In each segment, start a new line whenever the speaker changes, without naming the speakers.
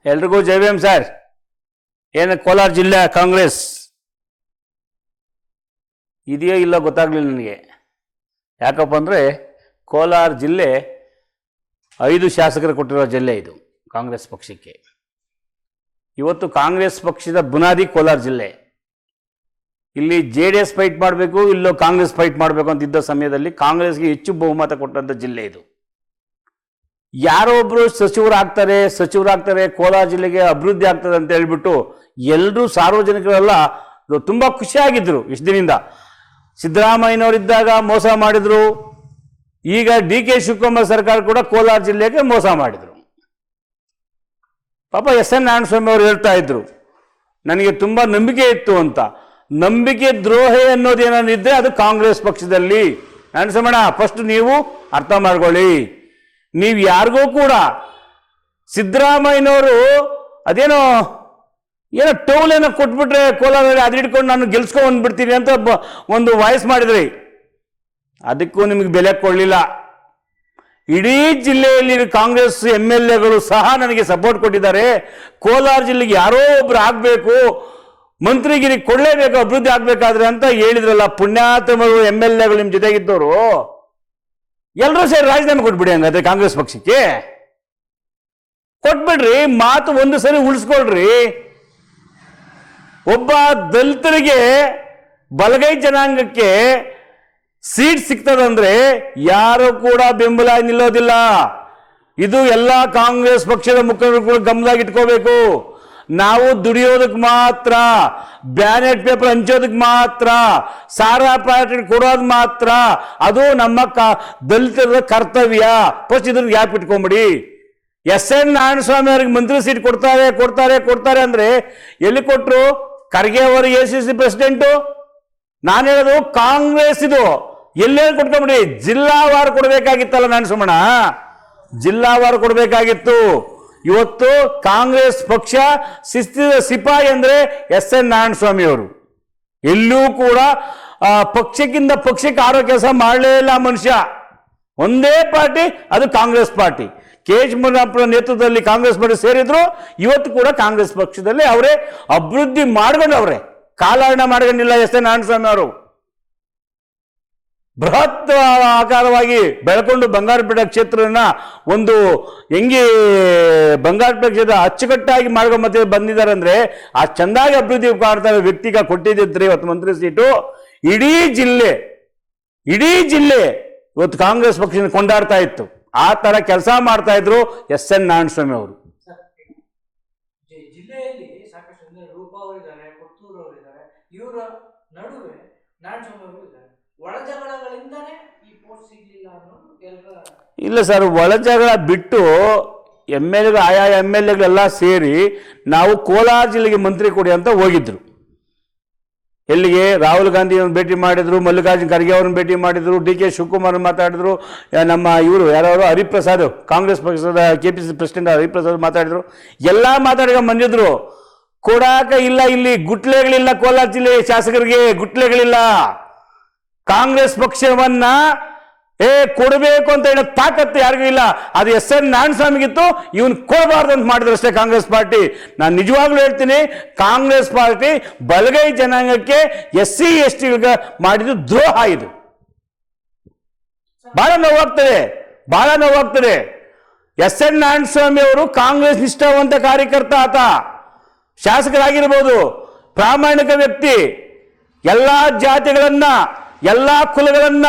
ಎಲ್ರಿಗೂ ಜೈ ಭೀಮ್ ಸರ್. ಏನು ಕೋಲಾರ ಜಿಲ್ಲೆ ಕಾಂಗ್ರೆಸ್ ಇದೆಯೋ ಇಲ್ಲ ಗೊತ್ತಾಗಲಿಲ್ಲ ನನಗೆ. ಯಾಕಪ್ಪ ಅಂದರೆ ಕೋಲಾರ ಜಿಲ್ಲೆ 5 ಶಾಸಕರು ಕೊಟ್ಟಿರೋ ಜಿಲ್ಲೆ ಇದು ಕಾಂಗ್ರೆಸ್ ಪಕ್ಷಕ್ಕೆ. ಇವತ್ತು ಕಾಂಗ್ರೆಸ್ ಪಕ್ಷದ ಬುನಾದಿ ಕೋಲಾರ ಜಿಲ್ಲೆ. ಇಲ್ಲಿ JDS ಫೈಟ್ ಮಾಡಬೇಕು, ಇಲ್ಲೋ ಕಾಂಗ್ರೆಸ್ ಫೈಟ್ ಮಾಡಬೇಕು ಅಂತಿದ್ದ ಸಮಯದಲ್ಲಿ ಕಾಂಗ್ರೆಸ್ಗೆ ಹೆಚ್ಚು ಬಹುಮತ ಕೊಟ್ಟಂಥ ಜಿಲ್ಲೆ ಇದು. ಯಾರೋ ಒಬ್ಬರು ಸಚಿವರಾಗ್ತಾರೆ, ಕೋಲಾರ ಜಿಲ್ಲೆಗೆ ಅಭಿವೃದ್ಧಿ ಆಗ್ತದೆ ಅಂತ ಹೇಳ್ಬಿಟ್ಟು ಎಲ್ಲರೂ ಸಾರ್ವಜನಿಕರೆಲ್ಲ ತುಂಬ ಖುಷಿಯಾಗಿದ್ದರು. ಇಷ್ಟು ದಿನದಿಂದ ಸಿದ್ದರಾಮಯ್ಯನವರಿದ್ದಾಗ ಮೋಸ ಮಾಡಿದ್ರು, ಈಗ DK ಶಿವಕುಮಾರ್ ಸರ್ಕಾರ ಕೂಡ ಕೋಲಾರ ಜಿಲ್ಲೆಗೆ ಮೋಸ ಮಾಡಿದರು. ಪಾಪ SN ನಾರಾಯಣಸ್ವಾಮಿ ಅವರು ಹೇಳ್ತಾ ಇದ್ರು, ನನಗೆ ತುಂಬ ನಂಬಿಕೆ ಇತ್ತು ಅಂತ. ನಂಬಿಕೆ ದ್ರೋಹ ಅನ್ನೋದೇನಿದ್ರೆ ಅದು ಕಾಂಗ್ರೆಸ್ ಪಕ್ಷದಲ್ಲಿ. ನಾರಾಯಣಸ್ವಾಮಿ ಫಸ್ಟ್ ನೀವು ಅರ್ಥ ಮಾಡ್ಕೊಳ್ಳಿ. ನೀವು ಯಾರಿಗೂ ಕೂಡ ಸಿದ್ದರಾಮಯ್ಯನವರು ಅದೇನೋ ಟೋಲ್ ಏನೋ ಕೊಟ್ಬಿಟ್ರೆ ಕೋಲಾರಲ್ಲಿ ಅದು ಹಿಡ್ಕೊಂಡು ನಾನು ಗೆಲ್ಸ್ಕೊಂಡು ಬಿಡ್ತೀನಿ ಅಂತ ಒಂದು ವಾಯ್ಸ್ ಮಾಡಿದ್ರಿ. ಅದಕ್ಕೂ ನಿಮಗೆ ಬೆಲೆ ಕೊಡಲಿಲ್ಲ. ಇಡೀ ಜಿಲ್ಲೆಯಲ್ಲಿ ಕಾಂಗ್ರೆಸ್ MLAಗಳು ಸಹ ನನಗೆ ಸಪೋರ್ಟ್ ಕೊಟ್ಟಿದ್ದಾರೆ. ಕೋಲಾರ ಜಿಲ್ಲೆಗೆ ಯಾರೋ ಒಬ್ರು ಆಗಬೇಕು, ಮಂತ್ರಿಗಿರಿ ಕೊಡಲೇಬೇಕು, ಅಭಿವೃದ್ಧಿ ಆಗ್ಬೇಕಾದ್ರೆ ಅಂತ ಹೇಳಿದ್ರಲ್ಲ ಪುಣ್ಯಾತ್ಮರು MLAಗಳು ನಿಮ್ಮ ಜೊತೆಗಿದ್ದವರು. ಎಲ್ಲರೂ ಸೇರಿ ರಾಜೀನಾಮೆ ಕೊಟ್ಬಿಡಿ. ಹಂಗಾದ್ರೆ ಕಾಂಗ್ರೆಸ್ ಪಕ್ಷಕ್ಕೆ ಕೊಟ್ಬಿಡ್ರಿ, ಮಾತು ಒಂದು ಸರಿ ಉಳಿಸ್ಕೊಳ್ರಿ. ಒಬ್ಬ ದಲಿತರಿಗೆ ಬಲಗೈ ಜನಾಂಗಕ್ಕೆ ಸೀಟ್ ಸಿಗ್ತದಂದ್ರೆ ಯಾರು ಕೂಡ ಬೆಂಬಲ ನಿಲ್ಲೋದಿಲ್ಲ. ಇದು ಎಲ್ಲ ಕಾಂಗ್ರೆಸ್ ಪಕ್ಷದ ಮುಖಂಡರು ಕೂಡ ಗಮನದಾಗ ಇಟ್ಕೋಬೇಕು. ನಾವು ದುಡಿಯೋದಕ್ಕೆ ಮಾತ್ರ, ಬ್ಯಾಲೆಟ್ ಪೇಪರ್ ಹಂಚೋದಕ್ಕೆ ಮಾತ್ರ, ಸಾರಾ ಪ್ಯಾಕೆಟ್ ಕೊಡೋದು ಮಾತ್ರ ಅದು ನಮ್ಮ ದಲಿತರ ಕರ್ತವ್ಯ. ಫಸ್ಟ್ ಇದನ್ನ ಯಾಕೆ ಇಟ್ಕೊಂಬಿಡಿ. SN ನಾರಾಯಣಸ್ವಾಮಿ ಅವರಿಗೆ ಮಂತ್ರಿ ಸೀಟ್ ಕೊಡ್ತಾರೆ ಅಂದ್ರೆ ಎಲ್ಲಿ ಕೊಟ್ಟರು? ಖರ್ಗೆ ಅವರು ACC ಪ್ರೆಸಿಡೆಂಟು. ನಾನು ಹೇಳೋದು ಕಾಂಗ್ರೆಸ್ ಇದು ಎಲ್ಲೇನು ಕೊಟ್ಕೊಂಬಿಡಿ. ಜಿಲ್ಲಾವಾರ ಕೊಡಬೇಕಾಗಿತ್ತಲ್ಲ ನಾರಾಯಣಸ್ವಾಮಿ, ಜಿಲ್ಲಾವಾರ ಕೊಡಬೇಕಾಗಿತ್ತು. ಇವತ್ತು ಕಾಂಗ್ರೆಸ್ ಪಕ್ಷ ಶಿಸ್ತಿದ ಸಿಪಾಯಿ ಅಂದ್ರೆ SN ನಾರಾಯಣಸ್ವಾಮಿ ಅವರು. ಎಲ್ಲೂ ಕೂಡ ಪಕ್ಷಕ್ಕಿಂತ ಪಕ್ಷಕ್ಕೆ ಆರೋ ಕೆಲಸ ಮಾಡಲೇ ಇಲ್ಲ ಮನುಷ್ಯ. ಒಂದೇ ಪಾರ್ಟಿ, ಅದು ಕಾಂಗ್ರೆಸ್ ಪಾರ್ಟಿ. KH ಮುನಿಯಪ್ಪನ ನೇತೃತ್ವದಲ್ಲಿ ಕಾಂಗ್ರೆಸ್ ಪಾರ್ಟಿ ಸೇರಿದ್ರು. ಇವತ್ತು ಕೂಡ ಕಾಂಗ್ರೆಸ್ ಪಕ್ಷದಲ್ಲಿ ಅವರೇ ಅಭಿವೃದ್ಧಿ ಮಾಡ್ಕೊಂಡವ್ರೆ, ಕಾಲಹರಣ ಮಾಡ್ಕೊಂಡಿಲ್ಲ SN ನಾರಾಯಣಸ್ವಾಮಿ ಅವರು. ಬೃಹತ್ ಆಕಾರವಾಗಿ ಬೆಳ್ಕೊಂಡು ಬಂಗಾರಪೇಟೆ ಕ್ಷೇತ್ರನ ಒಂದು ಹೆಂಗೆ ಬಂಗಾರಪೇಟೆ ಕ್ಷೇತ್ರ ಅಚ್ಚುಕಟ್ಟಾಗಿ ಮಾಡ್ಕೊಂಬತ್ತೆ ಬಂದಿದ್ದಾರೆ ಅಂದ್ರೆ ಆ ಚಂದಾಗಿ ಅಭಿವೃದ್ಧಿ ಮಾಡ್ತಾರೆ ವ್ಯಕ್ತಿಗ ಕೊಟ್ಟಿದ್ದರೆ ಇವತ್ತು ಮಂತ್ರಿ ಸೀಟು. ಇಡೀ ಜಿಲ್ಲೆ ಇವತ್ತು ಕಾಂಗ್ರೆಸ್ ಪಕ್ಷದಿಂದ ಕೊಂಡಾಡ್ತಾ ಇತ್ತು. ಆ ತರ ಕೆಲಸ ಮಾಡ್ತಾ ಇದ್ರು SN ನಾರಾಯಣಸ್ವಾಮಿ ಅವರು.
ಜಿಲ್ಲೆಯಲ್ಲಿ ಸಾಕಷ್ಟು ರೂಪಾ ಅವರಿದ್ದಾರೆ, ಪುತ್ತೂರು ಅವರಿದ್ದಾರೆ, ಇವರ ನಡುವೆ ನಾರಾಯಣಸ್ವಾಮಿ ಅವರು ಇದ್ದಾರೆ. ಒಳಜಗಳಗಳಿಂದಾನೇ ಈ ಪೋಸ್ಟ್ ಸಿಗ್ಲಿಲ್ಲ ಅನ್ನೋದು ಎಲ್ಲರ. ಇಲ್ಲ
ಸರ್, ಒಳಜಗಳ ಬಿಟ್ಟು ಆಯಾ MLAಗಳೆಲ್ಲ ಸೇರಿ ನಾವು ಕೋಲಾರ ಜಿಲ್ಲೆಗೆ ಮಂತ್ರಿ ಕೊಡಿ ಅಂತ ಹೋಗಿದ್ರು. ಎಲ್ಲಿಗೆ? ರಾಹುಲ್ ಗಾಂಧಿ ಅವ್ರನ್ನ ಭೇಟಿ ಮಾಡಿದ್ರು, ಮಲ್ಲಿಕಾರ್ಜುನ್ ಖರ್ಗೆ ಅವ್ರನ್ನ ಭೇಟಿ ಮಾಡಿದ್ರು, DK ಶಿವಕುಮಾರ್ ಮಾತಾಡಿದ್ರು, ನಮ್ಮ ಇವರು ಯಾರು ಹರಿಪ್ರಸಾದ್ ಕಾಂಗ್ರೆಸ್ ಪಕ್ಷದ KPCC ಪ್ರೆಸಿಡೆಂಟ್ ಹರಿಪ್ರಸಾದ್ ಮಾತಾಡಿದ್ರು. ಎಲ್ಲ ಮಾತಾಡಿದ ಬಂದಿದ್ರು. ಕೊಡಾಕ ಇಲ್ಲ, ಇಲ್ಲಿ ಗುಟ್ಲೆಗಳಿಲ್ಲ. ಕೋಲಾರ ಜಿಲ್ಲೆ ಶಾಸಕರಿಗೆ ಗುಟ್ಲೆಗಳಿಲ್ಲ. ಕಾಂಗ್ರೆಸ್ ಪಕ್ಷವನ್ನ ಕೊಡಬೇಕು ಅಂತ ಹೇಳೋ ತಾಕತ್ತು ಯಾರಿಗೂ ಇಲ್ಲ. ಅದು SN ನಾರಾಯಣಸ್ವಾಮಿಗಿತ್ತು. ಇವನ್ ಕೊಡಬಾರ್ದು ಅಂತ ಮಾಡಿದ್ರು ಅಷ್ಟೇ ಕಾಂಗ್ರೆಸ್ ಪಾರ್ಟಿ. ನಾನು ನಿಜವಾಗ್ಲೂ ಹೇಳ್ತೀನಿ, ಕಾಂಗ್ರೆಸ್ ಪಾರ್ಟಿ ಬಲಗೈ ಜನಾಂಗಕ್ಕೆ SC ST ಮಾಡಿದ್ದು ದ್ರೋಹ. ಇದು ಬಹಳ ನೋವಾಗ್ತದೆ. SN ನಾರಾಯಣಸ್ವಾಮಿ ಅವರು ಕಾಂಗ್ರೆಸ್ ನಿಷ್ಠಾವಂತ ಕಾರ್ಯಕರ್ತ. ಆತ ಶಾಸಕರಾಗಿರ್ಬೋದು, ಪ್ರಾಮಾಣಿಕ ವ್ಯಕ್ತಿ. ಎಲ್ಲಾ ಜಾತಿಗಳನ್ನ, ಎಲ್ಲಾ ಕುಲಗಳನ್ನ,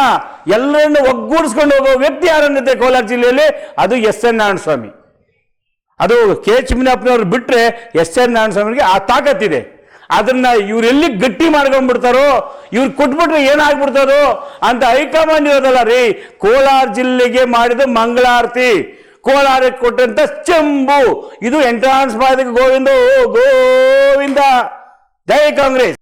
ಎಲ್ಲರನ್ನು ಒಗ್ಗೂಡಿಸ್ಕೊಂಡು ಹೋಗುವ ವ್ಯಕ್ತಿ ಯಾರನ್ನಿದೆ ಕೋಲಾರ ಜಿಲ್ಲೆಯಲ್ಲಿ, ಅದು SN ನಾರಾಯಣಸ್ವಾಮಿ. ಅದು KH ಮುನಿಯಪ್ಪನವ್ರು ಬಿಟ್ರೆ SN ನಾರಾಯಣಸ್ವಾಮಿಗೆ ಆ ತಾಕತ್ತಿದೆ. ಅದನ್ನ ಇವರೆಲ್ಲಿ ಗಟ್ಟಿ ಮಾಡ್ಕೊಂಡ್ಬಿಡ್ತಾರೋ, ಇವ್ರು ಕೊಟ್ಬಿಟ್ರೆ ಏನಾಗ್ಬಿಡ್ತಾರೋ ಅಂತ ಹೈಕಮಾಂಡ್ ಇರೋದಲ್ಲ ರೀ. ಕೋಲಾರ ಜಿಲ್ಲೆಗೆ ಮಾಡಿದ ಮಂಗಳಾರತಿ, ಕೋಲಾರಕ್ಕೆ ಕೊಟ್ಟಂತ ಚೆಂಬು, ಇದು ಎಂಟ್ರಾನ್ಸ್ ಮಾಡಿದ ಗೋವಿಂದ. ಜೈ ಕಾಂಗ್ರೆಸ್.